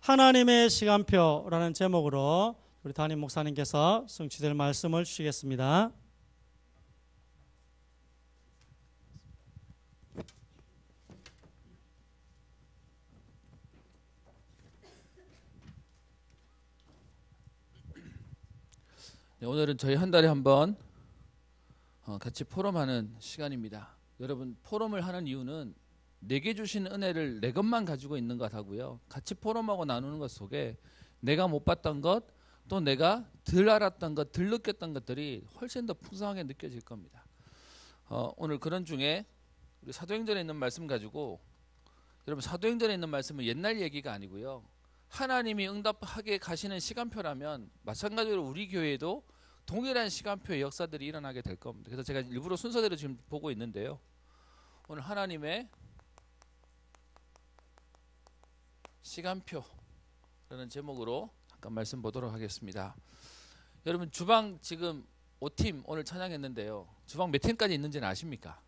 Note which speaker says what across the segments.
Speaker 1: 하나님의 시간표라는 제목으로 우리 담임 목사님께서 성취될 말씀을 주시겠습니다.
Speaker 2: 네, 오늘은 저희 한 달에 한 번 같이 포럼하는 시간입니다. 여러분, 포럼을 하는 이유는 내게 주신 은혜를 내 것만 가지고 있는 것 하고요. 같이 포럼하고 나누는 것 속에 내가 못 봤던 것, 또 내가 덜 알았던 것, 덜 느꼈던 것들이 훨씬 더 풍성하게 느껴질 겁니다. 오늘 그런 중에 우리 사도행전에 있는 말씀 가지고, 여러분 사도행전에 있는 말씀은 옛날 얘기가 아니고요. 하나님이 응답하게 가시는 시간표라면 마찬가지로 우리 교회에도 동일한 시간표의 역사들이 일어나게 될 겁니다. 그래서 제가 일부러 순서대로 지금 보고 있는데요. 오늘 하나님의 시간표라는 제목으로 잠깐 말씀 보도록 하겠습니다. 여러분, 주방 지금 5팀 오늘 찬양했는데요. 주방 몇 팀까지 있는지는 아십니까?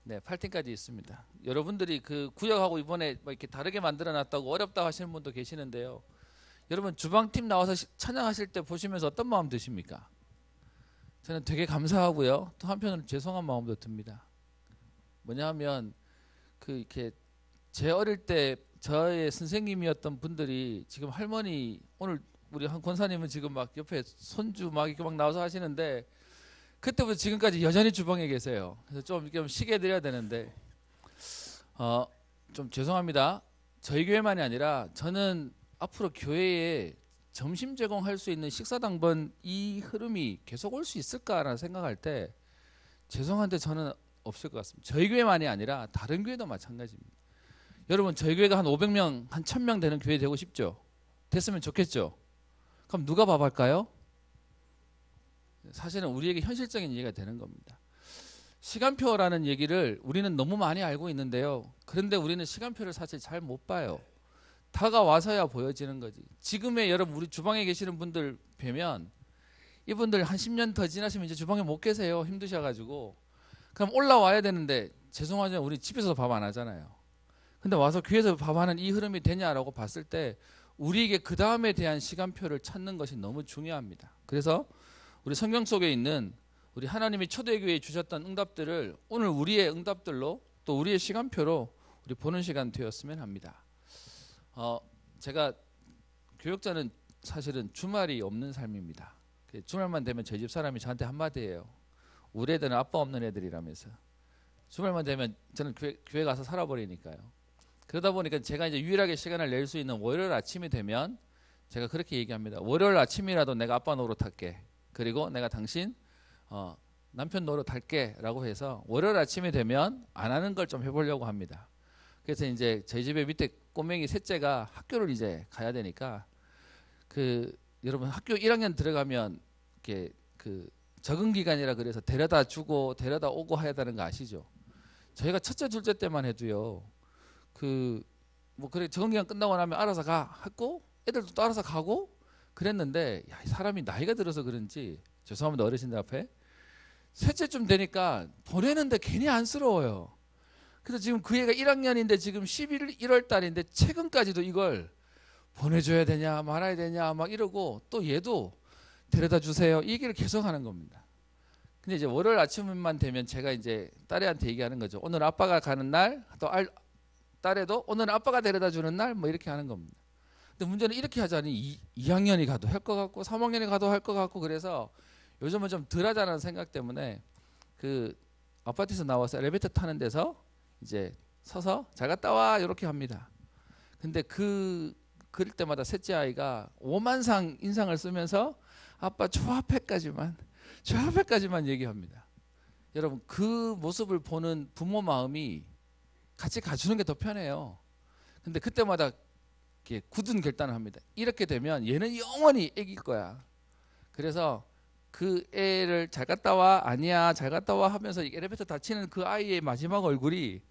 Speaker 2: 네, 8팀까지 있습니다. 여러분들이 그 구역하고 이번에 뭐 이렇게 다르게 만들어놨다고 어렵다고 하시는 분도 계시는데요. 여러분, 주방팀 나와서 찬양하실 때 보시면서 어떤 마음 드십니까? 저는 되게 감사하고요. 또 한편으로는 죄송한 마음도 듭니다. 뭐냐면 이렇게 제 어릴 때 저의 선생님이었던 분들이 지금 할머니, 오늘 우리 한 권사님은 지금 막 옆에 손주 막 이렇게 막 나와서 하시는데 그때부터 지금까지 여전히 주방에 계세요. 그래서 좀 이렇게 쉬게 해드려야 되는데 좀 죄송합니다. 저희 교회만이 아니라 저는 앞으로 교회에 점심 제공할 수 있는 식사당번 이 흐름이 계속 올 수 있을까라는 생각할 때 죄송한데 저는 없을 것 같습니다. 저희 교회만이 아니라 다른 교회도 마찬가지입니다. 여러분, 저희 교회가 한 500명, 한 1000명 되는 교회 되고 싶죠? 됐으면 좋겠죠? 그럼 누가 밥할까요? 사실은 우리에게 현실적인 얘기가 되는 겁니다. 시간표라는 얘기를 우리는 너무 많이 알고 있는데요. 그런데 우리는 시간표를 사실 잘 못 봐요. 다가와서야 보여지는 거지. 지금의 여러분, 우리 주방에 계시는 분들 뵈면 이분들 한 10년 더 지나시면 이제 주방에 못 계세요. 힘드셔가지고. 그럼 올라와야 되는데 죄송하지만 우리 집에서 밥 안 하잖아요. 근데 와서 교회에서 밥하는 이 흐름이 되냐라고 봤을 때 우리에게 그 다음에 대한 시간표를 찾는 것이 너무 중요합니다. 그래서 우리 성경 속에 있는 우리 하나님이 초대교회에 주셨던 응답들을 오늘 우리의 응답들로 또 우리의 시간표로 우리 보는 시간 되었으면 합니다. 제가 교역자는 사실은 주말이 없는 삶입니다. 주말만 되면 저희 집 사람이 저한테 한마디예요. 우리 애들은 아빠 없는 애들이라면서. 주말만 되면 저는 교회 가서 살아버리니까요. 그러다 보니까 제가 이제 유일하게 시간을 낼 수 있는 월요일 아침이 되면 제가 그렇게 얘기합니다. 월요일 아침이라도 내가 아빠 노릇할게. 그리고 내가 당신 남편 노릇할게 라고 해서 월요일 아침이 되면 안 하는 걸 좀 해보려고 합니다. 그래서 이제 저희 집에 밑에 꼬맹이 셋째가 학교를 이제 가야 되니까 여러분 학교 1학년 들어가면 이렇게 적응 기간이라 그래서 데려다 주고 데려다 오고 해야 되는 거 아시죠? 저희가 첫째 둘째 때만 해도요. 뭐 그래 적응 기간 끝나고 나면 알아서 가 했고 애들도 또 알아서 가고 그랬는데 야, 이 사람이 나이가 들어서 그런지 죄송합니다 어르신들 앞에 셋째쯤 되니까 보내는데 괜히 안쓰러워요. 그래서 지금 그 애가 1학년인데 지금 1월 달인데 최근까지도 이걸 보내줘야 되냐 말아야 되냐 막 이러고 또 얘도 데려다 주세요 이 얘기를 계속 하는 겁니다. 근데 이제 월요일 아침만 되면 제가 이제 딸애한테 얘기하는 거죠. 오늘 아빠가 가는 날 또 딸애도 오늘 아빠가 데려다 주는 날 뭐 이렇게 하는 겁니다. 근데 문제는 이렇게 하자니 2학년이 가도 할 것 같고 3학년이 가도 할 것 같고 그래서 요즘은 좀 덜 하자는 생각 때문에 아파트에서 나와서 엘리베이터 타는 데서 이제 서서 잘 갔다 와 이렇게 합니다. 근데 그럴 때마다 셋째 아이가 오만상 인상을 쓰면서 아빠 저 앞에까지만 얘기합니다. 여러분 그 모습을 보는 부모 마음이 같이 가주는 게 더 편해요. 근데 그때마다 이렇게 굳은 결단을 합니다. 이렇게 되면 얘는 영원히 애기일 거야. 그래서 그 애를 잘 갔다 와 아니야 잘 갔다 와 하면서 엘리베이터 닫히는 그 아이의 마지막 얼굴이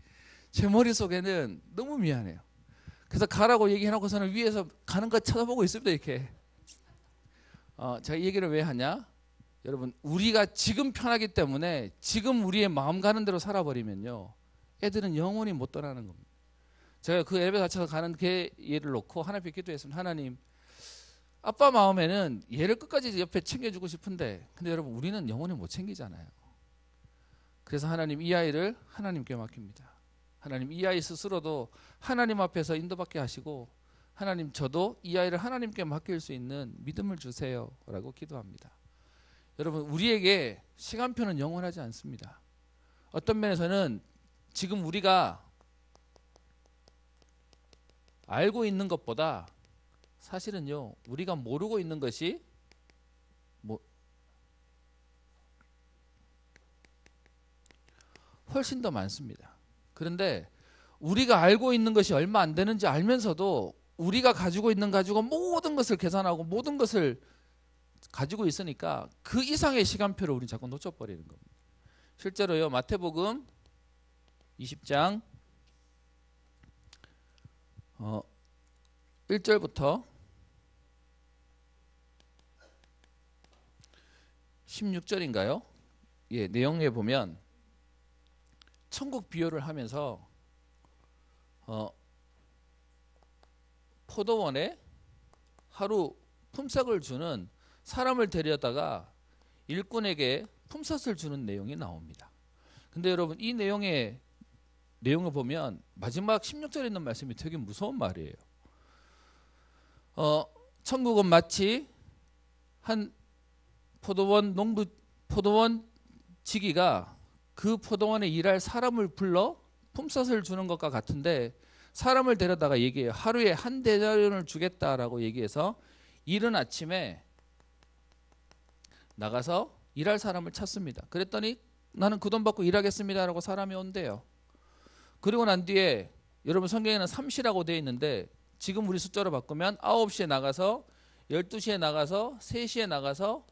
Speaker 2: 제 머릿속에는 너무 미안해요. 그래서 가라고 얘기해놓고서는 위에서 가는 거 쳐다보고 있습니다. 이렇게 제가 이 얘기를 왜 하냐, 여러분 우리가 지금 편하기 때문에 지금 우리의 마음 가는 대로 살아버리면요 애들은 영원히 못 떠나는 겁니다. 제가 그 엘리베이터 타쳐서 가는 그 얘를 놓고 하나님께 기도했습니다. 하나님, 아빠 마음에는 얘를 끝까지 옆에 챙겨주고 싶은데, 근데 여러분 우리는 영원히 못 챙기잖아요. 그래서 하나님, 이 아이를 하나님께 맡깁니다. 하나님, 이 아이 스스로도 하나님 앞에서 인도받게 하시고, 하나님, 저도 이 아이를 하나님께 맡길 수 있는 믿음을 주세요 라고 기도합니다. 여러분, 우리에게 시간표는 영원하지 않습니다. 어떤 면에서는 지금 우리가 알고 있는 것보다 사실은요, 우리가 모르고 있는 것이 훨씬 더 많습니다. 그런데 우리가 알고 있는 것이 얼마 안 되는지 알면서도 우리가 가지고 있는 가지고 모든 것을 계산하고 모든 것을 가지고 있으니까 그 이상의 시간표를 우리는 자꾸 놓쳐버리는 겁니다. 실제로요, 마태복음 20장 1절부터 16절인가요? 예, 내용에 보면 천국 비유를 하면서 포도원에 하루 품삯을 주는 사람을 데려다가 일꾼에게 품삯을 주는 내용이 나옵니다. 근데 여러분, 이 내용을 보면 마지막 16절에 있는 말씀이 되게 무서운 말이에요. 천국은 마치 한 포도원 지기가 그 포도원에 일할 사람을 불러 품삯을 주는 것과 같은데, 사람을 데려다가 얘기해요. 하루에 한 데나리온을 주겠다라고 얘기해서 이른 아침에 나가서 일할 사람을 찾습니다. 그랬더니 나는 그 돈 받고 일하겠습니다라고 사람이 온대요. 그리고 난 뒤에 여러분, 성경에는 3시라고 되어 있는데 지금 우리 숫자로 바꾸면 9시에 나가서 12시에 나가서 3시에 나가서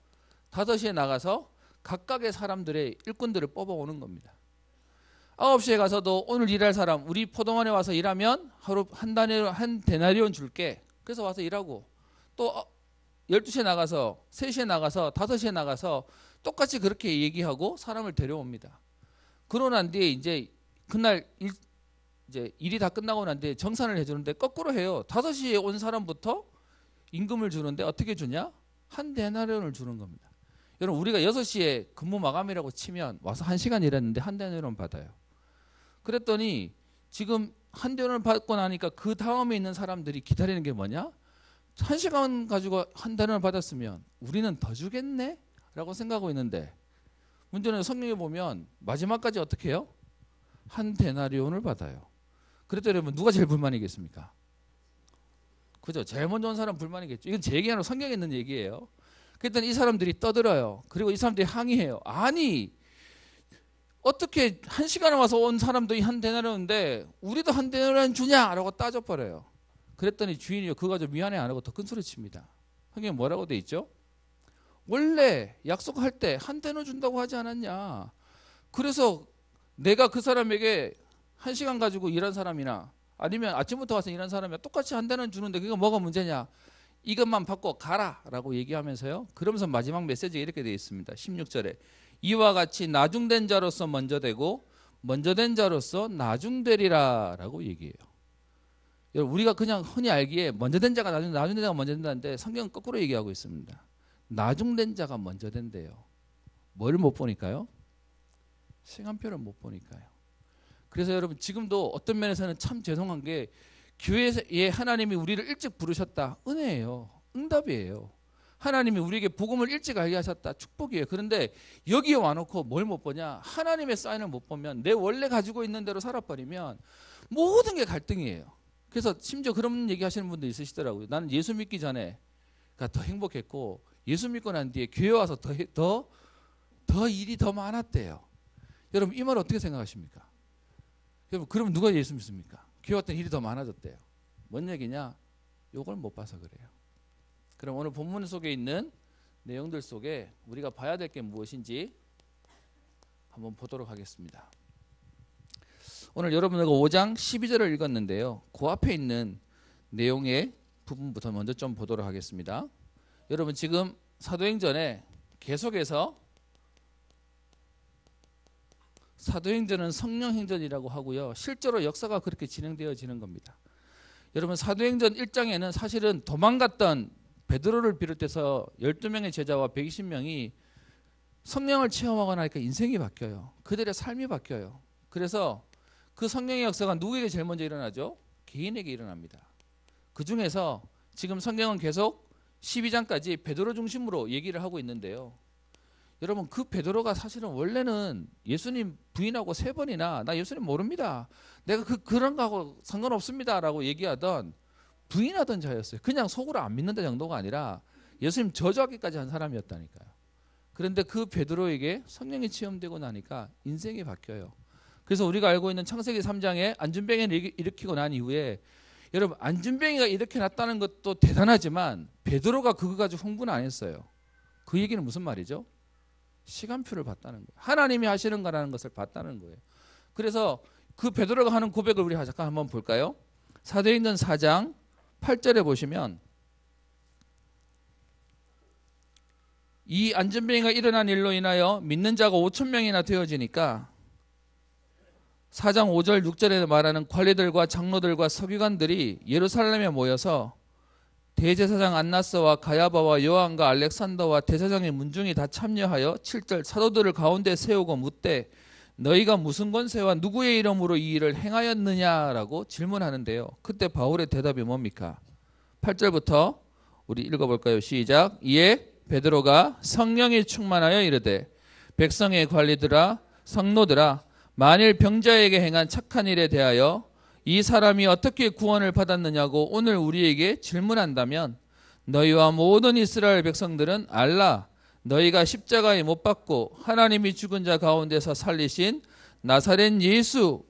Speaker 2: 5시에 나가서 각각의 사람들의 일꾼들을 뽑아오는 겁니다. 9시에 가서도 오늘 일할 사람, 우리 포도원에 와서 일하면 하루 한 데나리온 줄게. 그래서 와서 일하고, 또 12시에 나가서 3시에 나가서 5시에 나가서 똑같이 그렇게 얘기하고 사람을 데려옵니다. 그러고 난 뒤에 이제 그날 이제 일이 다 끝나고 난 뒤에 정산을 해주는데 거꾸로 해요. 5시에 온 사람부터 임금을 주는데 어떻게 주냐? 한 데나리온을 주는 겁니다. 여러분, 우리가 6시에 근무 마감이라고 치면 와서 1시간 일했는데 한 데나리온 받아요. 그랬더니 지금 한 데나리온을 받고 나니까 그 다음에 있는 사람들이 기다리는 게 뭐냐? 1시간 가지고 한 데나리온을 받았으면 우리는 더 주겠네? 라고 생각하고 있는데, 문제는 성경에 보면 마지막까지 어떻게 해요? 한 데나리온을 받아요. 그랬더니 여러분, 누가 제일 불만이겠습니까? 그죠? 제일 먼저 온 사람 불만이겠죠. 이건 제 얘기 아니라 성경에 있는 얘기예요. 그랬더니 이 사람들이 떠들어요. 그리고 이 사람들이 항의해요. 아니, 어떻게 1시간에 와서 온 사람도 한 데나리온인데 우리도 한 데나리온 주냐라고 따져버려요. 그랬더니 주인이요, 그거 가지고 미안해 안 하고 더 큰 소리 칩니다. 성경에 뭐라고 돼 있죠? 원래 약속할 때 한 데나리온 준다고 하지 않았냐. 그래서 내가 그 사람에게 1시간 가지고 일한 사람이나 아니면 아침부터 와서 일한 사람이나 똑같이 한 데나리온 주는데 그게 뭐가 문제냐. 이것만 받고 가라 라고 얘기하면서요, 그러면서 마지막 메시지가 이렇게 되어 있습니다. 16절에 이와 같이 나중된 자로서 먼저 되고 먼저된 자로서 나중되리라 라고 얘기해요. 여러분, 우리가 그냥 흔히 알기에 먼저된 자가 나중된 자가 먼저 된다는데 성경은 거꾸로 얘기하고 있습니다. 나중된 자가 먼저 된대요. 뭘 못 보니까요? 시간표를 못 보니까요. 그래서 여러분, 지금도 어떤 면에서는 참 죄송한 게, 교회에 하나님이 우리를 일찍 부르셨다, 은혜예요. 응답이에요. 하나님이 우리에게 복음을 일찍 알게 하셨다, 축복이에요. 그런데 여기에 와놓고 뭘 못 보냐? 하나님의 사인을 못 보면, 내 원래 가지고 있는 대로 살아버리면 모든 게 갈등이에요. 그래서 심지어 그런 얘기 하시는 분도 있으시더라고요. 나는 예수 믿기 전에 더 행복했고 예수 믿고 난 뒤에 교회 와서 더 일이 더 많았대요. 여러분, 이 말 어떻게 생각하십니까? 여러분, 그러면 누가 예수 믿습니까? 교회 왔더니 일이 더 많아졌대요. 뭔 얘기냐? 요걸 못 봐서 그래요. 그럼 오늘 본문 속에 있는 내용들 속에 우리가 봐야 될 게 무엇인지 한번 보도록 하겠습니다. 오늘 여러분들과 5장 12절을 읽었는데요, 그 앞에 있는 내용의 부분부터 먼저 좀 보도록 하겠습니다. 여러분, 지금 사도행전에 계속해서 사도행전은 성령행전이라고 하고요. 실제로 역사가 그렇게 진행되어지는 겁니다. 여러분 사도행전 1장에는 사실은 도망갔던 베드로를 비롯해서 12명의 제자와 120명이 성령을 체험하고 나니까 인생이 바뀌어요. 그들의 삶이 바뀌어요. 그래서 그 성령의 역사가 누구에게 제일 먼저 일어나죠? 개인에게 일어납니다. 그 중에서 지금 성경은 계속 12장까지 베드로 중심으로 얘기를 하고 있는데요. 여러분 그 베드로가 사실은 원래는 예수님 부인하고 3번이나 나 예수님 모릅니다. 내가 그런 거하고 상관없습니다 라고 얘기하던 부인하던 자였어요. 그냥 속으로 안 믿는다 정도가 아니라 예수님 저주하기까지 한 사람이었다니까요. 그런데 그 베드로에게 성령이 체험되고 나니까 인생이 바뀌어요. 그래서 우리가 알고 있는 창세기 3장에 안준뱅이를 일으키고 난 이후에 여러분 안준뱅이가 이렇게 났다는 것도 대단하지만 베드로가 그거 가지고 흥분 안 했어요. 그 얘기는 무슨 말이죠? 시간표를 봤다는 거예요. 하나님이 하시는 거라는 것을 봤다는 거예요. 그래서 그 베드로가 하는 고백을 우리 잠깐 한번 볼까요? 사도행전 4장 8절에 보시면 이 안전병이가 일어난 일로 인하여 믿는 자가 5,000명이나 되어지니까 4장 5절 6절에 말하는 관리들과 장로들과 서기관들이 예루살렘에 모여서 대제사장 안나스와 가야바와 요한과 알렉산더와 대제사장의 문중이 다 참여하여 7절 사도들을 가운데 세우고 묻되 너희가 무슨 권세와 누구의 이름으로 이 일을 행하였느냐라고 질문하는데요. 그때 바울의 대답이 뭡니까? 8절부터 우리 읽어볼까요? 시작. 이에 베드로가 성령이 충만하여 이르되 백성의 관리들아 성노들아 만일 병자에게 행한 착한 일에 대하여 이 사람이 어떻게 구원을 받았느냐고 오늘 우리에게 질문한다면 너희와 모든 이스라엘 백성들은 알라 너희가 십자가에 못 박고 하나님이 죽은 자 가운데서 살리신 나사렛 예수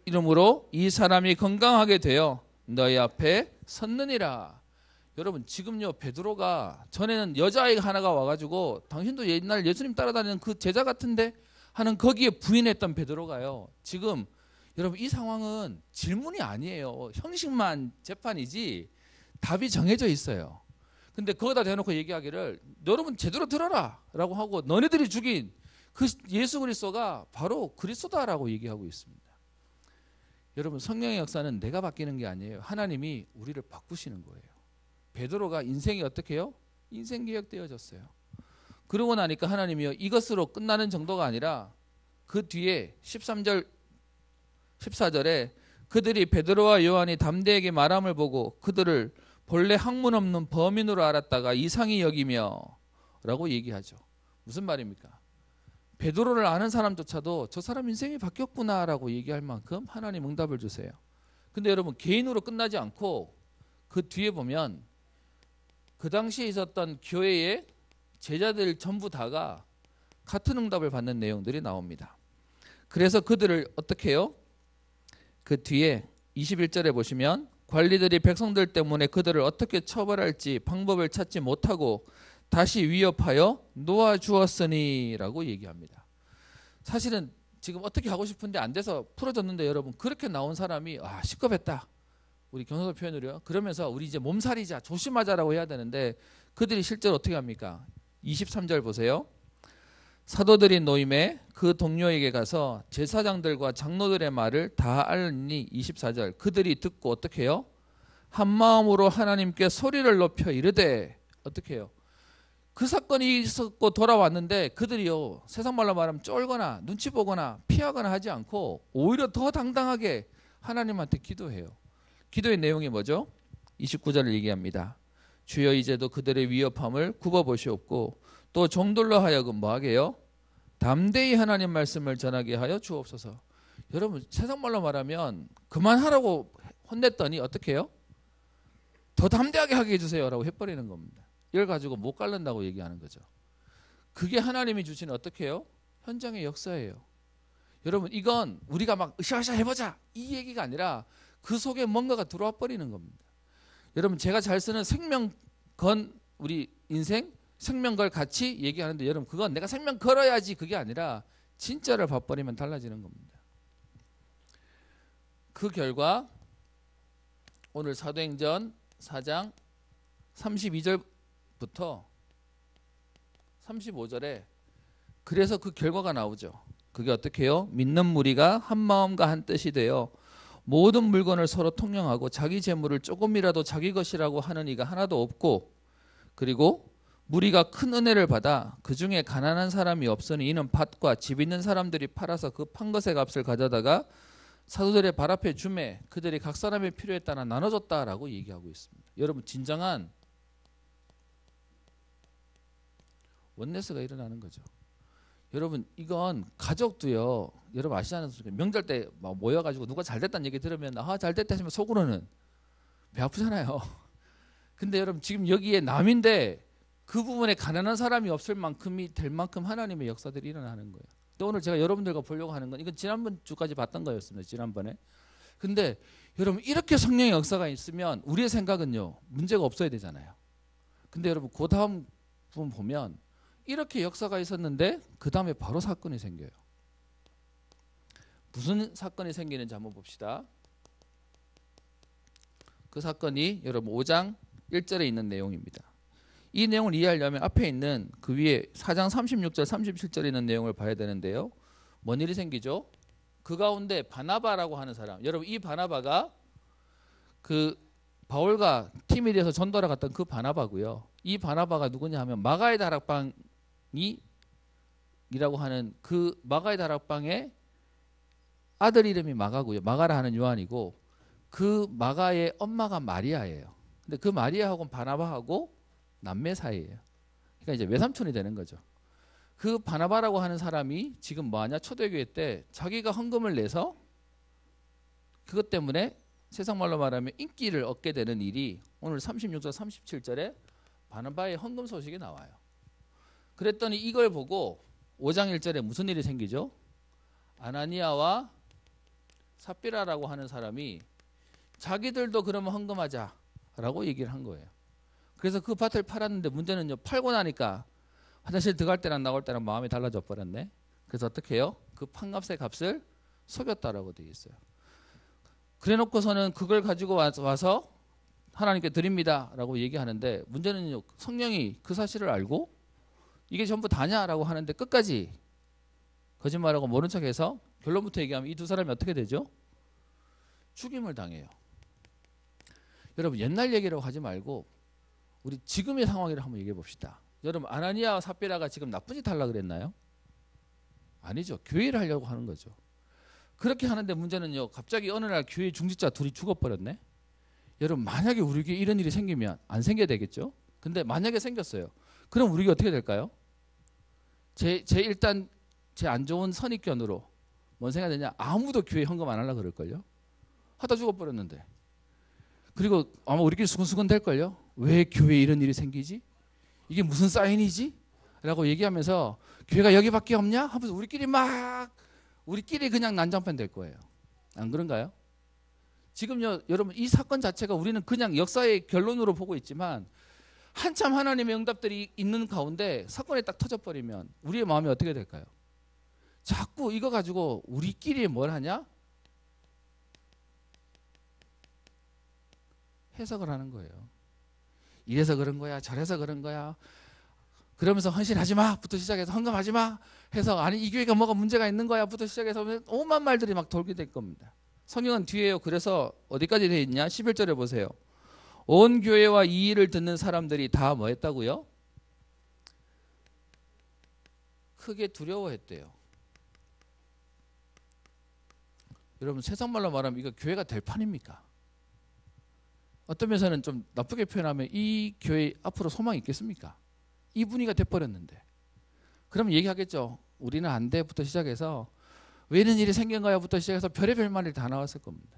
Speaker 2: 이름으로 이 사람이 건강하게 되어 너희 앞에 섰느니라. 여러분 지금요 베드로가 전에는 여자아이가 하나가 와가지고 당신도 옛날 예수님 따라다니는 그 제자 같은데 하는 거기에 부인했던 베드로가요 지금 여러분 이 상황은 질문이 아니에요. 형식만 재판이지 답이 정해져 있어요. 근데 거기다 대놓고 얘기하기를 여러분 제대로 들어라 라고 하고 너네들이 죽인 그 예수 그리스도가 바로 그리스도다라고 얘기하고 있습니다. 여러분 성령의 역사는 내가 바뀌는 게 아니에요. 하나님이 우리를 바꾸시는 거예요. 베드로가 인생이 어떻게 해요? 인생개혁되어졌어요. 그러고 나니까 하나님이요 이것으로 끝나는 정도가 아니라 그 뒤에 13절 14절에 그들이 베드로와 요한이 담대하게 말함을 보고 그들을 본래 학문 없는 범인으로 알았다가 이상히 여기며 라고 얘기하죠. 무슨 말입니까? 베드로를 아는 사람조차도 저 사람 인생이 바뀌었구나 라고 얘기할 만큼 하나님 응답을 주세요. 근데 여러분 개인으로 끝나지 않고 그 뒤에 보면 그 당시에 있었던 교회의 제자들 전부 다가 같은 응답을 받는 내용들이 나옵니다. 그래서 그들을 어떻게 해요? 그 뒤에 21절에 보시면 관리들이 백성들 때문에 그들을 어떻게 처벌할지 방법을 찾지 못하고 다시 위협하여 놓아주었으니 라고 얘기합니다. 사실은 지금 어떻게 하고 싶은데 안 돼서 풀어졌는데 여러분 그렇게 나온 사람이 시겁했다. 우리 경상도 표현으로요. 그러면서 우리 이제 몸살이자 조심하자라고 해야 되는데 그들이 실제로 어떻게 합니까? 23절 보세요. 사도들이 노임에 그 동료에게 가서 제사장들과 장로들의 말을 다 알리니 24절 그들이 듣고 어떻게 해요? 한 마음으로 하나님께 소리를 높여 이르되 어떻게 해요? 그 사건이 있었고 돌아왔는데 그들이요 세상 말로 말하면 쫄거나 눈치 보거나 피하거나 하지 않고 오히려 더 당당하게 하나님한테 기도해요. 기도의 내용이 뭐죠? 29절을 얘기합니다. 주여 이제도 그들의 위협함을 굽어보시옵고 또 종들로 하여금 뭐하게요? 담대히 하나님 말씀을 전하게 하여 주옵소서. 여러분 세상 말로 말하면 그만하라고 혼냈더니 어떻게 해요? 더 담대하게 하게 해주세요 라고 해버리는 겁니다. 이걸 가지고 못 갈른다고 얘기하는 거죠. 그게 하나님이 주신 어떻게 해요? 현장의 역사예요. 여러분 이건 우리가 막 으쌰으쌰 해보자 이 얘기가 아니라 그 속에 뭔가가 들어와 버리는 겁니다. 여러분 제가 잘 쓰는 생명건 우리 인생 생명걸 같이 얘기하는데 여러분 그건 내가 생명 걸어야지 그게 아니라 진짜를 봐버리면 달라지는 겁니다. 그 결과 오늘 사도행전 4장 32절부터 35절에 그래서 그 결과가 나오죠. 그게 어떻게 해요? 믿는 무리가 한 마음과 한 뜻이 되어 모든 물건을 서로 통용하고 자기 재물을 조금이라도 자기 것이라고 하는 이가 하나도 없고, 그리고 무리가 큰 은혜를 받아 그 중에 가난한 사람이 없으니 이는 밭과 집 있는 사람들이 팔아서 그 판 것의 값을 가져다가 사도들의 발 앞에 주매 그들이 각 사람의 필요에 따라 나눠줬다라고 얘기하고 있습니다. 여러분, 진정한 원네스가 일어나는 거죠. 여러분, 이건 가족도요. 여러분 아시잖아요. 명절 때 막 모여가지고 누가 잘됐다는 얘기 들으면 잘됐다 하시면 속으로는 배 아프잖아요. 근데 여러분, 지금 여기에 남인데 그 부분에 가난한 사람이 없을 만큼이 될 만큼 하나님의 역사들이 일어나는 거예요. 근데 오늘 제가 여러분들과 보려고 하는 건, 이건 지난번 주까지 봤던 거였습니다. 지난번에. 근데 여러분, 이렇게 성령의 역사가 있으면 우리의 생각은요, 문제가 없어야 되잖아요. 근데 여러분, 그 다음 부분 보면 이렇게 역사가 있었는데 그 다음에 바로 사건이 생겨요. 무슨 사건이 생기는지 한번 봅시다. 그 사건이 여러분 5장 1절에 있는 내용입니다. 이 내용을 이해하려면 앞에 있는 그 위에 4장 36절 37절에 있는 내용을 봐야 되는데요. 뭔 일이 생기죠? 그 가운데 바나바라고 하는 사람, 여러분 이 바나바가 그 바울과 티모데에서 전도하러 갔던 그 바나바고요. 이 바나바가 누구냐 하면 마가의 다락방이 이라고 하는 그 마가의 다락방의 아들 이름이 마가고요. 마가라 하는 요한이고, 그 마가의 엄마가 마리아예요. 근데 그 마리아하고 바나바하고 남매 사이예요. 그러니까 이제 외삼촌이 되는 거죠. 그 바나바라고 하는 사람이 지금 뭐하냐? 초대교회 때 자기가 헌금을 내서 그것 때문에 세상 말로 말하면 인기를 얻게 되는 일이 오늘 36절 37절에 바나바의 헌금 소식이 나와요. 그랬더니 이걸 보고 5장 1절에 무슨 일이 생기죠? 아나니아와 삽비라라고 하는 사람이 자기들도 그러면 헌금하자라고 얘기를 한 거예요. 그래서 그 밭을 팔았는데 문제는요, 팔고 나니까 화장실 들어갈 때랑 나올 때랑 마음이 달라져 버렸네. 그래서 어떻게 해요? 그 판값의 값을 속였다라고 되어 있어요. 그래 놓고서는 그걸 가지고 와서 하나님께 드립니다라고 얘기하는데, 문제는요, 성령이 그 사실을 알고 이게 전부 다냐라고 하는데 끝까지 거짓말하고 모른 척해서 결론부터 얘기하면 이 두 사람이 어떻게 되죠? 죽임을 당해요. 여러분, 옛날 얘기라고 하지 말고 우리 지금의 상황을 한번 얘기해 봅시다. 여러분, 아나니아와 삽비라가 지금 나쁜 짓 하려고 그랬나요? 아니죠. 교회를 하려고 하는 거죠. 그렇게 하는데 문제는요, 갑자기 어느 날 교회 중직자 둘이 죽어버렸네. 여러분, 만약에 우리에게 이런 일이 생기면 안 생겨야 되겠죠? 근데 만약에 생겼어요. 그럼 우리가 어떻게 될까요? 일단 제 안 좋은 선입견으로 뭔 생각이 드냐? 아무도 교회 헌금 안 하려고 그럴걸요? 하다 죽어버렸는데. 그리고 아마 우리끼리 수근수근 될걸요? 왜 교회에 이런 일이 생기지? 이게 무슨 사인이지? 라고 얘기하면서 교회가 여기밖에 없냐? 하면서 우리끼리 그냥 난장판 될 거예요. 안 그런가요? 지금요, 여러분, 이 사건 자체가 우리는 그냥 역사의 결론으로 보고 있지만 한참 하나님의 응답들이 있는 가운데 사건이 딱 터져버리면 우리의 마음이 어떻게 될까요? 자꾸 이거 가지고 우리끼리 뭘 하냐? 해석을 하는 거예요. 이래서 그런 거야, 저래서 그런 거야. 그러면서 헌신하지 마부터 시작해서 헌금하지 마 해서, 아니 이 교회가 뭐가 문제가 있는 거야 부터 시작해서 오만 말들이 막 돌게 될 겁니다. 성경은 뒤에요. 그래서 어디까지 되어 있냐? 11절에 보세요. 온 교회와 이 일을 듣는 사람들이 다 뭐 했다고요? 크게 두려워했대요. 여러분, 세상 말로 말하면 이거 교회가 될 판입니까? 어떤 면에서는 좀 나쁘게 표현하면 이 교회 앞으로 소망이 있겠습니까? 이 분위기가 돼버렸는데. 그럼 얘기하겠죠. 우리는 안 돼부터 시작해서 왜 이런 일이 생긴 거야부터 시작해서 별의별 말이 다 나왔을 겁니다.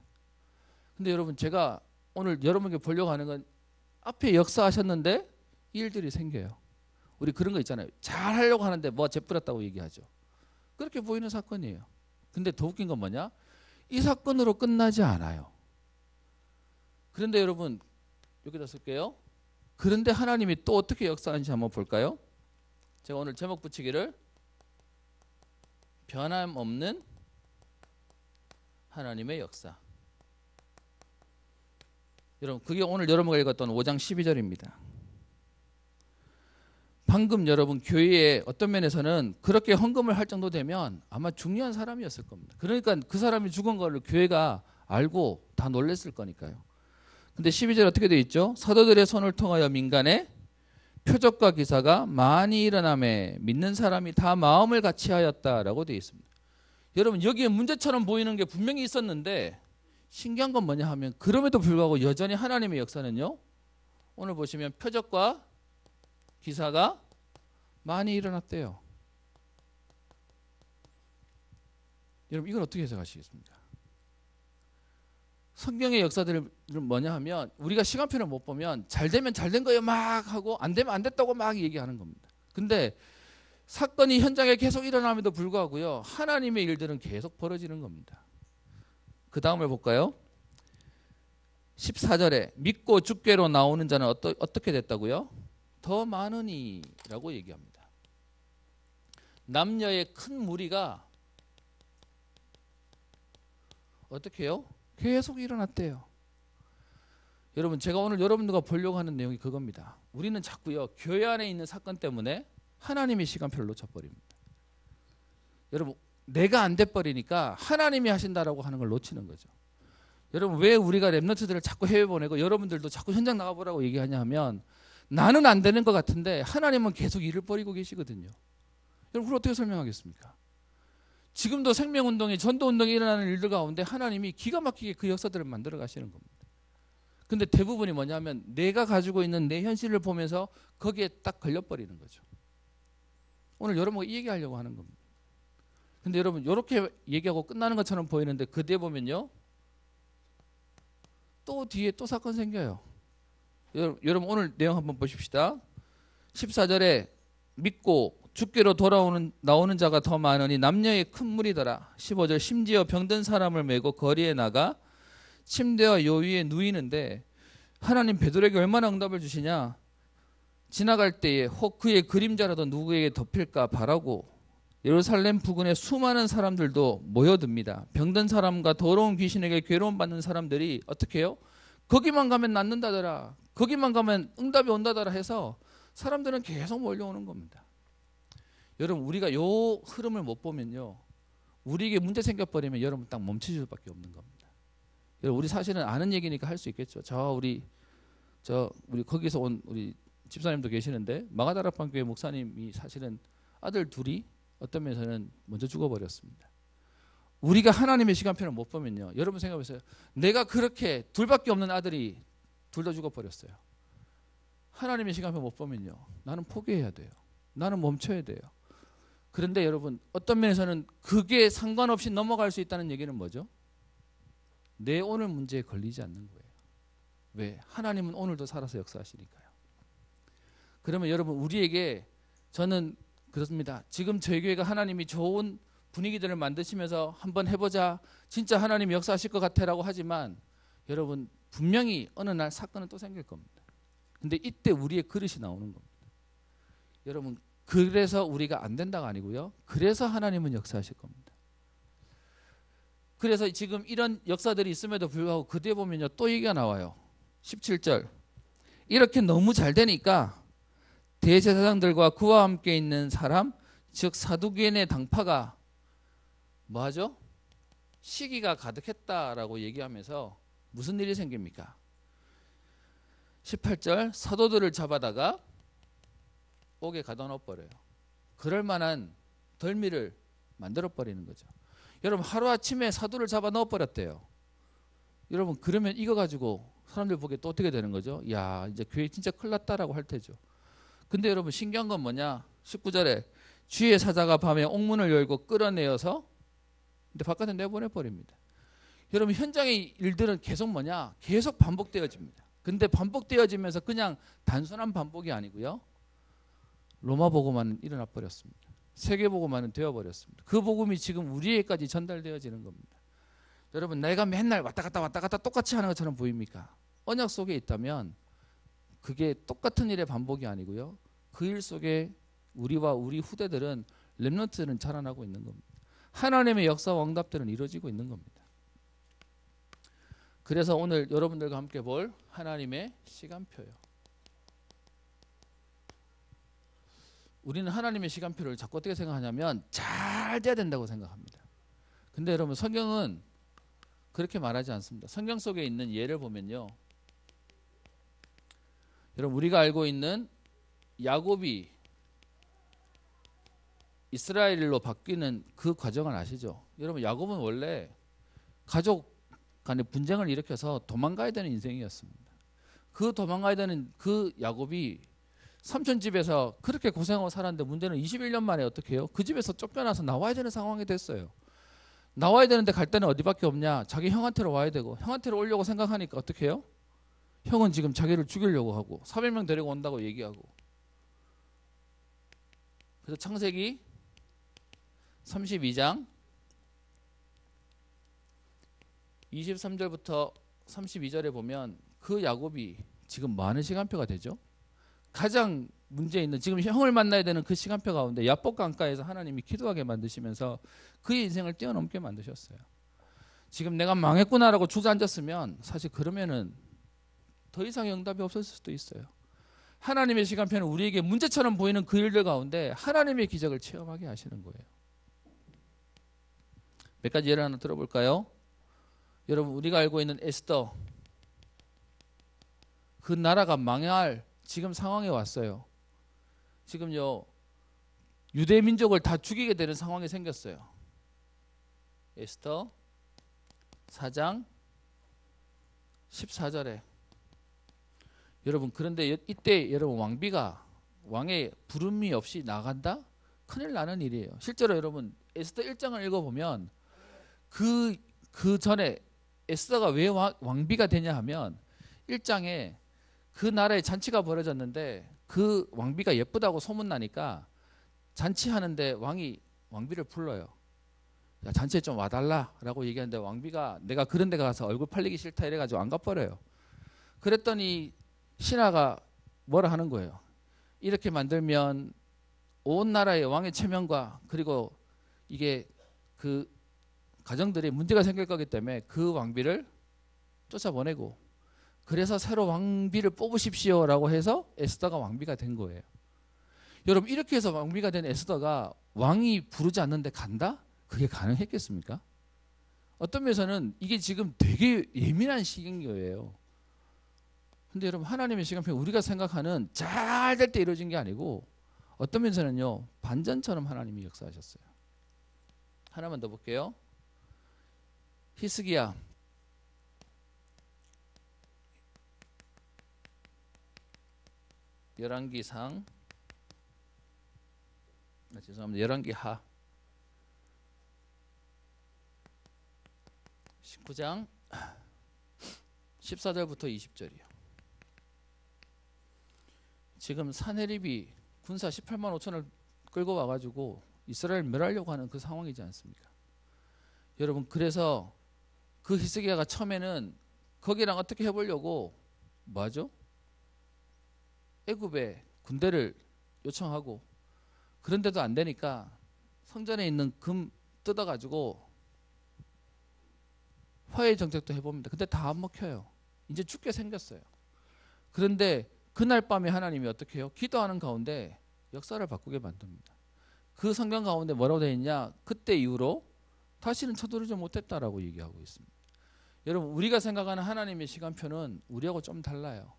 Speaker 2: 근데 여러분, 제가 오늘 여러분께 보려고 하는 건 앞에 역사하셨는데 이 일들이 생겨요. 우리 그런 거 있잖아요. 잘 하려고 하는데 뭐 재뿌렸다고 얘기하죠. 그렇게 보이는 사건이에요. 근데 더 웃긴 건 뭐냐? 이 사건으로 끝나지 않아요. 그런데 여러분, 여기다 쓸게요. 그런데 하나님이 또 어떻게 역사하는지 한번 볼까요? 제가 오늘 제목 붙이기를 변함없는 하나님의 역사. 여러분, 그게 오늘 여러분가 읽었던 5장 12절입니다. 방금 여러분 교회에 어떤 면에서는 그렇게 헌금을 할 정도 되면 아마 중요한 사람이었을 겁니다. 그러니까 그 사람이 죽은 거를 교회가 알고 다 놀랬을 거니까요. 근데 12절 어떻게 되어 있죠? 사도들의 손을 통하여 민간에 표적과 기사가 많이 일어나매 믿는 사람이 다 마음을 같이 하였다라고 되어 있습니다. 여러분 여기에 문제처럼 보이는 게 분명히 있었는데 신기한 건 뭐냐 하면 그럼에도 불구하고 여전히 하나님의 역사는요. 오늘 보시면 표적과 기사가 많이 일어났대요. 여러분 이걸 어떻게 해석하시겠습니까? 성경의 역사들은 뭐냐 하면 우리가 시간표를 못 보면 잘 되면 잘 된 거예요 막 하고 안 되면 안 됐다고 막 얘기하는 겁니다. 근데 사건이 현장에 계속 일어남에도 불구하고요. 하나님의 일들은 계속 벌어지는 겁니다. 그 다음을 볼까요? 14절에 믿고 주께로 나오는 자는 어떻게 됐다고요? 더 많으니 라고 얘기합니다. 남녀의 큰 무리가 어떻게 해요? 계속 일어났대요. 여러분 제가 오늘 여러분들과 보려고 하는 내용이 그겁니다. 우리는 자꾸요 교회 안에 있는 사건 때문에 하나님의 시간표를 놓쳐버립니다. 여러분 내가 안 돼버리니까 하나님이 하신다라고 하는 걸 놓치는 거죠. 여러분 왜 우리가 랩런트들을 자꾸 해외 보내고 여러분들도 자꾸 현장 나가보라고 얘기하냐 하면 나는 안 되는 것 같은데 하나님은 계속 일을 벌이고 계시거든요. 여러분 그걸 어떻게 설명하겠습니까? 지금도 생명운동이 전도운동이 일어나는 일들 가운데 하나님이 기가 막히게 그 역사들을 만들어 가시는 겁니다. 근데 대부분이 뭐냐면 내가 가지고 있는 내 현실을 보면서 거기에 딱 걸려버리는 거죠. 오늘 여러분과 이 얘기하려고 하는 겁니다. 근데 여러분 이렇게 얘기하고 끝나는 것처럼 보이는데 그 뒤에 보면요. 또 뒤에 또 사건 생겨요. 여러분 오늘 내용 한번 보십시다. 14절에 믿고 주께로 나오는 자가 더 많으니 남녀의 큰 무리더라. 15절 심지어 병든 사람을 메고 거리에 나가 침대와 요 위에 누이는데 하나님 베드로에게 얼마나 응답을 주시냐. 지나갈 때에 혹 그의 그림자라도 누구에게 덮일까 바라고 예루살렘 부근에 수많은 사람들도 모여듭니다. 병든 사람과 더러운 귀신에게 괴로움 받는 사람들이 어떻게 해요? 거기만 가면 낫는다더라. 거기만 가면 응답이 온다더라 해서 사람들은 계속 몰려오는 겁니다. 여러분 우리가 요 흐름을 못 보면요. 우리에게 문제 생겨버리면 여러분 딱 멈추실 수밖에 없는 겁니다. 여러분 우리 사실은 아는 얘기니까 할 수 있겠죠. 우리 거기서 온 우리 집사님도 계시는데 마가다락방 교회 목사님이 사실은 아들 둘이 어떤 면에서는 먼저 죽어버렸습니다. 우리가 하나님의 시간표를 못 보면요. 여러분 생각해보세요. 내가 그렇게 둘밖에 없는 아들이 둘 다 죽어버렸어요. 하나님의 시간표 못 보면요. 나는 포기해야 돼요. 나는 멈춰야 돼요. 그런데 여러분 어떤 면에서는 그게 상관없이 넘어갈 수 있다는 얘기는 뭐죠? 내 오늘 문제에 걸리지 않는 거예요. 왜? 하나님은 오늘도 살아서 역사하시니까요. 그러면 여러분 우리에게 저는 그렇습니다. 지금 저희 교회가 하나님이 좋은 분위기들을 만드시면서 한번 해보자. 진짜 하나님이 역사하실 것 같아라고 하지만 여러분 분명히 어느 날 사건은 또 생길 겁니다. 근데 이때 우리의 그릇이 나오는 겁니다. 여러분 그래서 우리가 안 된다가 아니고요. 그래서 하나님은 역사하실 겁니다. 그래서 지금 이런 역사들이 있음에도 불구하고 그 뒤에 보면요. 또 얘기가 나와요. 17절 이렇게 너무 잘 되니까 대제사장들과 그와 함께 있는 사람 즉 사두개인의 당파가 뭐하죠? 시기가 가득했다라고 얘기하면서 무슨 일이 생깁니까? 18절 사도들을 잡아다가 옥에 가둬 넣어버려요. 그럴 만한 덜미를 만들어버리는 거죠. 여러분 하루아침에 사도를 잡아 넣어버렸대요. 여러분 그러면 이거 가지고 사람들 보기에 또 어떻게 되는 거죠? 야 이제 교회 진짜 큰일 났다라고 할 테죠. 근데 여러분 신기한 건 뭐냐? 19절에 주의 사자가 밤에 옥문을 열고 끌어내어서 근데 바깥에 내보내버립니다. 여러분 현장의 일들은 계속 뭐냐? 계속 반복되어집니다. 근데 반복되어지면서 그냥 단순한 반복이 아니고요. 로마 복음화는 일어나 버렸습니다. 세계 복음화는 되어버렸습니다. 그 복음이 지금 우리에게까지 전달되어지는 겁니다. 여러분 내가 맨날 왔다 갔다 똑같이 하는 것처럼 보입니까? 언약 속에 있다면 그게 똑같은 일의 반복이 아니고요. 그 일 속에 우리와 우리 후대들은 렘넌트는 자라나고 있는 겁니다. 하나님의 역사와 응답들은 이루어지고 있는 겁니다. 그래서 오늘 여러분들과 함께 볼 하나님의 시간표요. 우리는 하나님의 시간표를 자꾸 어떻게 생각하냐면 잘 돼야 된다고 생각합니다. 근데 여러분 성경은 그렇게 말하지 않습니다. 성경 속에 있는 예를 보면요. 여러분 우리가 알고 있는 야곱이 이스라엘로 바뀌는 그 과정을 아시죠? 여러분 야곱은 원래 가족 간의 분쟁을 일으켜서 도망가야 되는 인생이었습니다. 그 도망가야 되는 그 야곱이 삼촌 집에서 그렇게 고생하고 살았는데 문제는 21년 만에 어떻게 해요? 그 집에서 쫓겨나서 나와야 되는 상황이 됐어요. 나와야 되는데 갈 데는 어디밖에 없냐? 자기 형한테로 와야 되고 형한테로 오려고 생각하니까 어떻게 해요? 형은 지금 자기를 죽이려고 하고 400명 데리고 온다고 얘기하고. 그래서 창세기 32장 23절부터 32절에 보면 그 야곱이 지금 많은 시간표가 되죠. 가장 문제 있는 지금 형을 만나야 되는 그 시간표 가운데 야복 강가에서 하나님이 기도하게 만드시면서 그의 인생을 뛰어넘게 만드셨어요. 지금 내가 망했구나라고 주저앉았으면 사실 그러면은 더 이상의 응답이 없었을 수도 있어요. 하나님의 시간표는 우리에게 문제처럼 보이는 그 일들 가운데 하나님의 기적을 체험하게 하시는 거예요. 몇 가지 예를 하나 들어볼까요? 여러분 우리가 알고 있는 에스더, 그 나라가 망할 지금 상황에 왔어요. 지금요 유대 민족을 다 죽이게 되는 상황이 생겼어요. 에스더 4장 14절에 여러분 그런데 이때 여러분 왕의 부름이 없이 나간다? 큰일 나는 일이에요. 실제로 여러분 에스더 1장을 읽어보면 그 전에 에스더가 왜 왕비가 되냐 하면 1장에 그 나라에 잔치가 벌어졌는데 그 왕비가 예쁘다고 소문나니까 잔치하는데 왕이 왕비를 불러요. 야, 잔치에 좀 와달라라고 얘기하는데 왕비가 내가 그런 데 가서 얼굴 팔리기 싫다 이래가지고 안 가버려요. 그랬더니 신하가 뭐라 하는 거예요. 이렇게 만들면 온 나라의 왕의 체면과 그리고 이게 그 가정들이 문제가 생길 거기 때문에 그 왕비를 쫓아보내고 그래서 새로 왕비를 뽑으십시오라고 해서 에스더가 왕비가 된 거예요. 여러분 이렇게 해서 왕비가 된 에스더가 왕이 부르지 않는데 간다? 그게 가능했겠습니까? 어떤 면에서는 이게 지금 되게 예민한 시기인 거예요. 근데 여러분 하나님의 시간표 우리가 생각하는 잘 될 때 이루어진 게 아니고 어떤 면에서는요 반전처럼 하나님이 역사하셨어요. 하나만 더 볼게요. 히스기야 열왕기상 죄송합니다. 열왕기하 19장 14절부터 20절이요. 지금 사네립이 군사 18만 5천을 끌고 와가지고 이스라엘 멸하려고 하는 그 상황이지 않습니까? 여러분 그래서 그 히스기야가 처음에는 거기랑 어떻게 해보려고 뭐하죠? 애굽에 군대를 요청하고 그런데도 안 되니까 성전에 있는 금 뜯어가지고 화해 정책도 해봅니다. 근데 다 안 먹혀요. 이제 죽게 생겼어요. 그런데 그날 밤에 하나님이 어떻게 해요? 기도하는 가운데 역사를 바꾸게 만듭니다. 그 성경 가운데 뭐라고 되어 있냐? 그때 이후로 다시는 쳐들어오지 못했다라고 얘기하고 있습니다. 여러분 우리가 생각하는 하나님의 시간표는 우리하고 좀 달라요.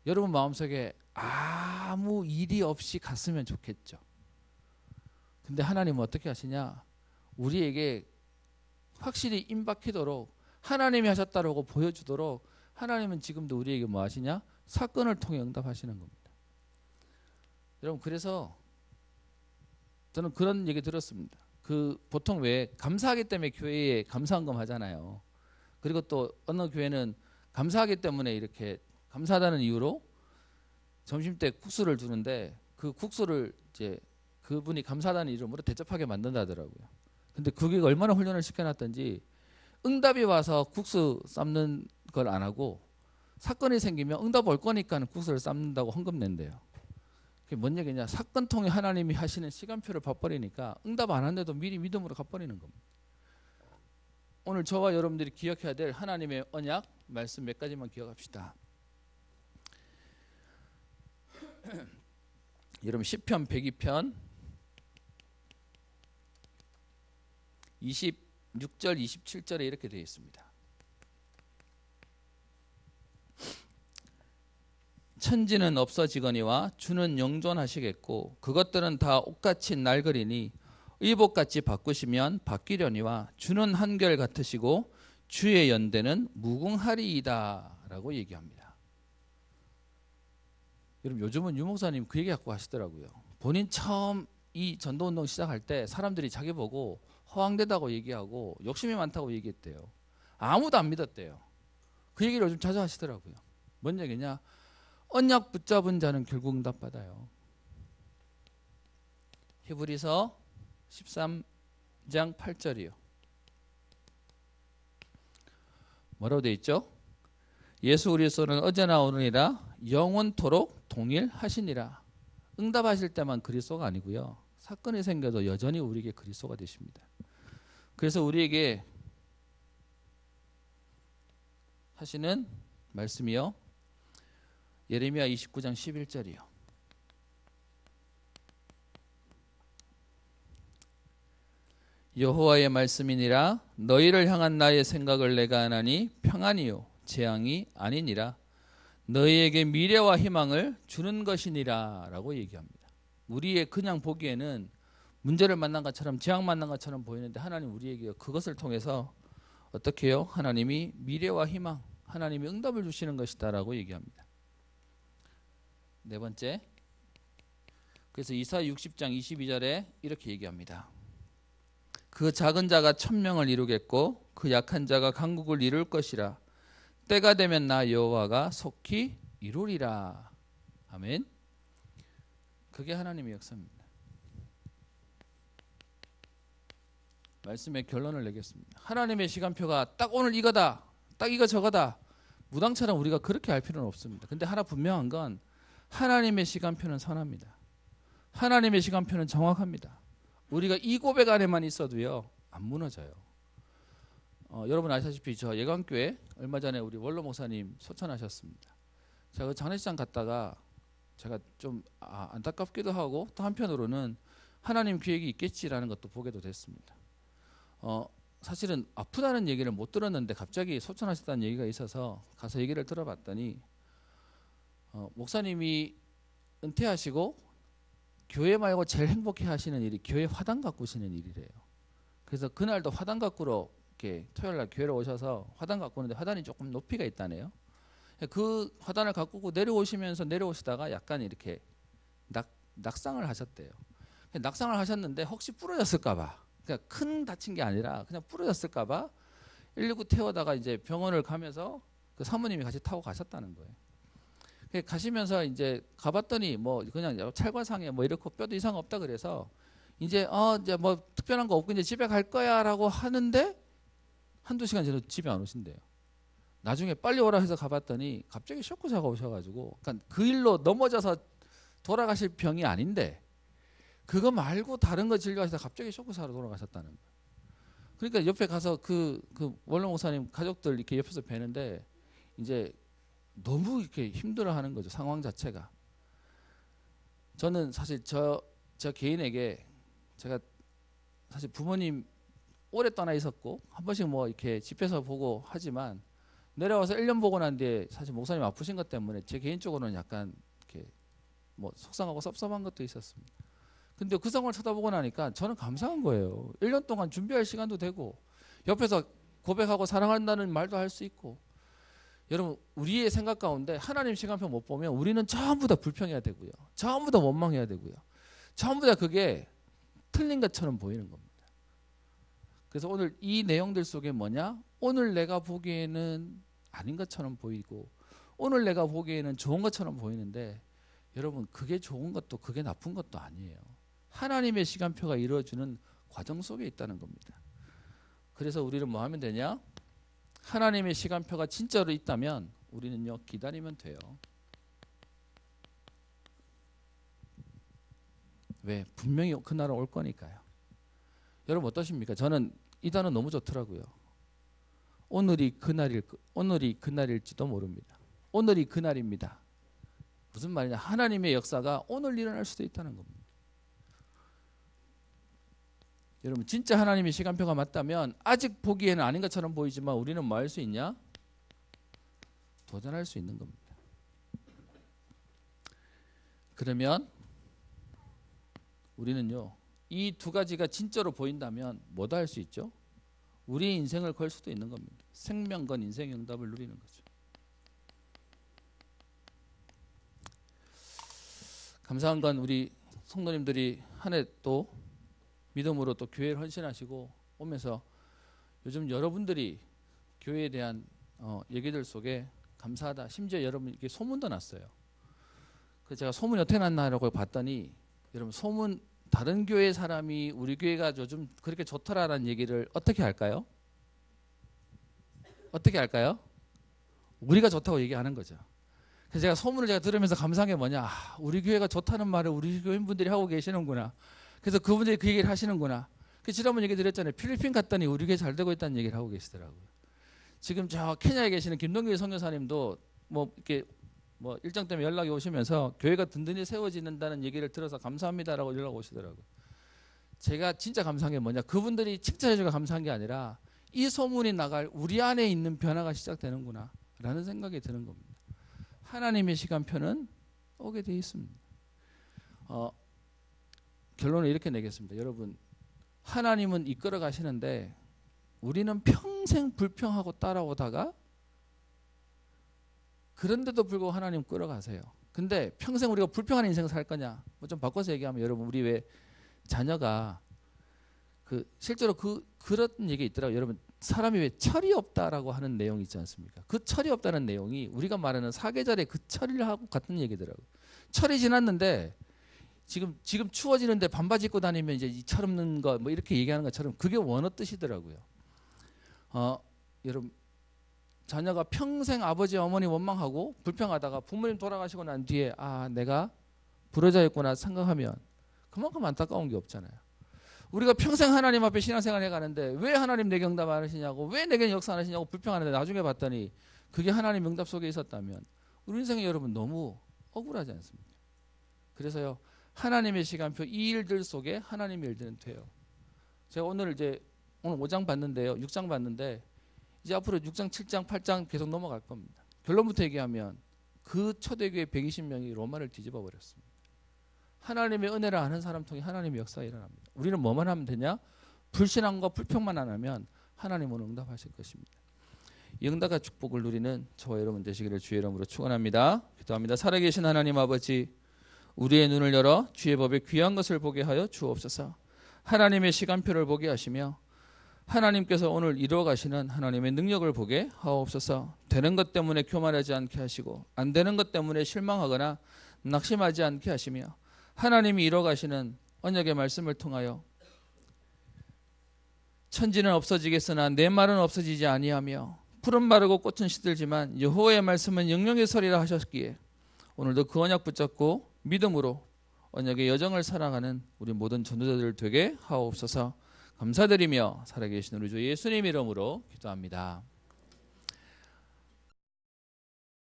Speaker 2: 여러분 마음속에 아무 일이 없이 갔으면 좋겠죠. 근데 하나님은 어떻게 하시냐? 우리에게 확실히 임박히도록 하나님이 하셨다라고 보여주도록 하나님은 지금도 우리에게 뭐 하시냐? 사건을 통해 응답하시는 겁니다. 여러분 그래서 저는 그런 얘기 들었습니다. 그 보통 왜 감사하기 때문에 교회에 감사헌금 하잖아요. 그리고 또 어느 교회는 감사하기 때문에 이렇게 감사하다는 이유로 점심 때 국수를 주는데 그 국수를 이제 그분이 감사하다는 이름으로 대접하게 만든다더라고요. 근데 그게 얼마나 훈련을 시켜놨던지 응답이 와서 국수 삶는 걸 안 하고 사건이 생기면 응답 올 거니까 국수를 삶는다고 헌금 낸대요. 그게 뭔 얘기냐? 사건 통해 하나님이 하시는 시간표를 봐버리니까 응답 안 하는데도 미리 믿음으로 가버리는 겁니다. 오늘 저와 여러분들이 기억해야 될 하나님의 언약 말씀 몇 가지만 기억합시다. 여러분 시편 102편 26절 27절에 이렇게 되어 있습니다. 천지는 없어지거니와 주는 영존하시겠고 그것들은 다 옷같이 낡으리니 의복같이 바꾸시면 바뀌려니와 주는 한결 같으시고 주의 연대는 무궁하리이다 라고 얘기합니다. 여러분 요즘은 유 목사님 그 얘기 갖고 하시더라고요. 본인 처음 이 전도운동 시작할 때 사람들이 자기 보고 허황되다고 얘기하고 욕심이 많다고 얘기했대요. 아무도 안 믿었대요. 그 얘기를 요즘 자주 하시더라고요. 뭔 얘기냐? 언약 붙잡은 자는 결국 응답받아요. 히브리서 13장 8절이요. 뭐라고 되어 있죠? 예수 그리스도는 어제나 오늘이라 영원토록 동일하시니라. 응답하실 때만 그리스도가 아니고요. 사건이 생겨도 여전히 우리에게 그리스도가 되십니다. 그래서 우리에게 하시는 말씀이요. 예레미야 29장 11절이요. 여호와의 말씀이니라 너희를 향한 나의 생각을 내가 아나니 평안이요 재앙이 아니니라 너희에게 미래와 희망을 주는 것이니라 라고 얘기합니다. 우리의 그냥 보기에는 문제를 만난 것처럼 재앙 만난 것처럼 보이는데 하나님 우리에게 그것을 통해서 어떻게 해요? 하나님이 미래와 희망, 하나님이 응답을 주시는 것이다 라고 얘기합니다. 네 번째, 그래서 이사야 60장 22절에 이렇게 얘기합니다. 그 작은 자가 천명을 이루겠고 그 약한 자가 강국을 이룰 것이라 때가 되면 나 여호와가 속히 이루리라. 아멘. 그게 하나님의 역사입니다. 말씀의 결론을 내겠습니다. 하나님의 시간표가 딱 오늘 이거다, 딱 이거 저거다, 무당처럼 우리가 그렇게 할 필요는 없습니다. 근데 하나 분명한 건 하나님의 시간표는 선합니다. 하나님의 시간표는 정확합니다. 우리가 이 고백 안에만 있어도요 안 무너져요. 여러분 아시다시피 저 예강교회 얼마 전에 우리 원로 목사님 소천하셨습니다. 제가 그 장례식장 갔다가 제가 좀 안타깝기도 하고 또 한편으로는 하나님 계획이 있겠지라는 것도 보게도 됐습니다. 사실은 아프다는 얘기를 못 들었는데 갑자기 소천하셨다는 얘기가 있어서 가서 얘기를 들어봤더니 목사님이 은퇴하시고 교회 말고 제일 행복해 하시는 일이 교회 화단 가꾸시는 일이래요. 그래서 그날도 화단 가꾸러 이렇게 토요일날 교회로 오셔서 화단 가꾸는데 화단이 조금 높이가 있다네요. 그 화단을 가꾸고 내려오시다가 약간 이렇게 낙상을 하셨대요. 낙상을 하셨는데 혹시 부러졌을까봐, 그러니까 큰 다친 게 아니라 그냥 부러졌을까봐 119 태워다가 이제 병원을 가면서 그 사모님이 같이 타고 가셨다는 거예요. 가시면서 이제 가봤더니 뭐 그냥 찰과상에 뭐 이렇게 뼈도 이상 없다 그래서 이제 뭐 특별한 거 없고 이제 집에 갈 거야라고 하는데 한두 시간 지나도 집에 안 오신대요. 나중에 빨리 오라 해서 가봤더니 갑자기 쇼크사가 오셔가지고, 그러니까 그 일로 넘어져서 돌아가실 병이 아닌데 그거 말고 다른 거 진료하시다 갑자기 쇼크사로 돌아가셨다는 거예요. 그러니까 옆에 가서 그 원로 목사님 가족들 이렇게 옆에서 뵈는데 이제 너무 이렇게 힘들어하는 거죠. 상황 자체가. 저는 사실 저 개인에게 제가 사실 부모님 오래 떠나 있었고 한 번씩 뭐 이렇게 집에서 보고 하지만 내려와서 1년 보고 난 뒤에 사실 목사님 아프신 것 때문에 제 개인적으로는 약간 이렇게 뭐 속상하고 섭섭한 것도 있었습니다. 근데 그 상황을 쳐다보고 나니까 저는 감사한 거예요. 1년 동안 준비할 시간도 되고 옆에서 고백하고 사랑한다는 말도 할 수 있고. 여러분 우리의 생각 가운데 하나님 시간표 못 보면 우리는 전부 다 불평해야 되고요. 전부 다 원망해야 되고요. 전부 다 그게 틀린 것처럼 보이는 겁니다. 그래서 오늘 이 내용들 속에 뭐냐? 오늘 내가 보기에는 아닌 것처럼 보이고 오늘 내가 보기에는 좋은 것처럼 보이는데 여러분 그게 좋은 것도 그게 나쁜 것도 아니에요. 하나님의 시간표가 이루어지는 과정 속에 있다는 겁니다. 그래서 우리는 뭐 하면 되냐? 하나님의 시간표가 진짜로 있다면 우리는요 기다리면 돼요. 왜? 분명히 그날은 올 거니까요. 여러분 어떠십니까? 저는 이 단어 너무 좋더라고요. 오늘이 그날일지도 모릅니다. 오늘이 그날입니다. 무슨 말이냐? 하나님의 역사가 오늘 일어날 수도 있다는 겁니다. 여러분 진짜 하나님의 시간표가 맞다면 아직 보기에는 아닌 것처럼 보이지만 우리는 뭐 할 수 있냐? 도전할 수 있는 겁니다. 그러면 우리는요, 이 두 가지가 진짜로 보인다면 뭐도 할 수 있죠? 우리의 인생을 걸 수도 있는 겁니다. 생명 건 인생의 응답을 누리는 거죠. 감사한 건 우리 성도님들이 한 해 또 믿음으로 또 교회를 헌신하시고 오면서 요즘 여러분들이 교회에 대한 얘기들 속에 감사하다. 심지어 여러분 이게 소문도 났어요. 그래서 제가 소문이 어떻게 났나라고 봤더니 여러분 소문 다른 교회 사람이 우리 교회가 요즘 그렇게 좋더라라는 얘기를 어떻게 할까요? 어떻게 할까요? 우리가 좋다고 얘기하는 거죠. 그래서 제가 소문을 들으면서 감사한 게 뭐냐? 우리 교회가 좋다는 말을 우리 교인분들이 하고 계시는구나. 그래서 그분들이 그 얘기를 하시는구나. 그 지난번 얘기 드렸잖아요. 필리핀 갔더니 우리 교회 잘 되고 있다는 얘기를 하고 계시더라고요. 지금 저 케냐에 계시는 김동길 선교사님도 뭐 이렇게 뭐 일정 때문에 연락이 오시면서 교회가 든든히 세워지는다는 얘기를 들어서 감사합니다라고 연락 오시더라고요. 제가 진짜 감사한 게 뭐냐? 그분들이 칭찬해주고 감사한 게 아니라 이 소문이 나갈 우리 안에 있는 변화가 시작되는구나라는 생각이 드는 겁니다. 하나님의 시간표는 오게 돼 있습니다. 결론을 이렇게 내겠습니다. 여러분, 하나님은 이끌어 가시는데 우리는 평생 불평하고 따라오다가 그런데도 불구하고 하나님 끌어가세요. 근데 평생 우리가 불평하는 인생 살 거냐? 뭐 좀 바꿔서 얘기하면 여러분 우리 왜 자녀가 실제로 그런 얘기 있더라고요. 여러분 사람이 왜 철이 없다라고 하는 내용이 있지 않습니까? 그 철이 없다는 내용이 우리가 말하는 사계절의 그 철을 하고 같은 얘기더라고요. 철이 지났는데 지금 추워지는데 반바지 입고 다니면 이제 이 철 없는 거 뭐 이렇게 얘기하는 것처럼 그게 원어 뜻이더라고요. 여러분 자녀가 평생 아버지 어머니 원망하고 불평하다가 부모님 돌아가시고 난 뒤에 내가 부러져있구나 생각하면 그만큼 안타까운 게 없잖아요. 우리가 평생 하나님 앞에 신앙생활 해가는데 왜 하나님 내게 응답 안 하시냐고 왜 내게 역사 안 하시냐고 불평하는데 나중에 봤더니 그게 하나님 응답 속에 있었다면 우리 인생에 여러분 너무 억울하지 않습니까? 그래서요 하나님의 시간표 이 일들 속에 하나님의 일들은 돼요. 제가 오늘 5장 봤는데요. 6장 봤는데 이제 앞으로 6장, 7장, 8장 계속 넘어갈 겁니다. 결론부터 얘기하면 그 초대교회 120명이 로마를 뒤집어 버렸습니다. 하나님의 은혜를 아는 사람 통해 하나님의 역사가 일어납니다. 우리는 뭐만 하면 되냐? 불신앙과 불평만 안 하면 하나님은 응답하실 것입니다. 이 응답과 축복을 누리는 저와 여러분 되시기를 주의 이름으로 축원합니다. 기도합니다. 살아계신 하나님 아버지, 우리의 눈을 열어 주의 법에 귀한 것을 보게 하여 주옵소서. 하나님의 시간표를 보게 하시며 하나님께서 오늘 이루어 가시는 하나님의 능력을 보게 하옵소서. 되는 것 때문에 교만하지 않게 하시고 안 되는 것 때문에 실망하거나 낙심하지 않게 하시며 하나님이 이루어 가시는 언약의 말씀을 통하여 천지는 없어지겠으나 내 말은 없어지지 아니하며 풀은 마르고 꽃은 시들지만 여호와의 말씀은 영영의 서리라 하셨기에 오늘도 그 언약 붙잡고 믿음으로 언약의 여정을 살아가는 우리 모든 전도자들 되게 하옵소서. 감사드리며 살아계신 우리 주 예수님 이름으로 기도합니다.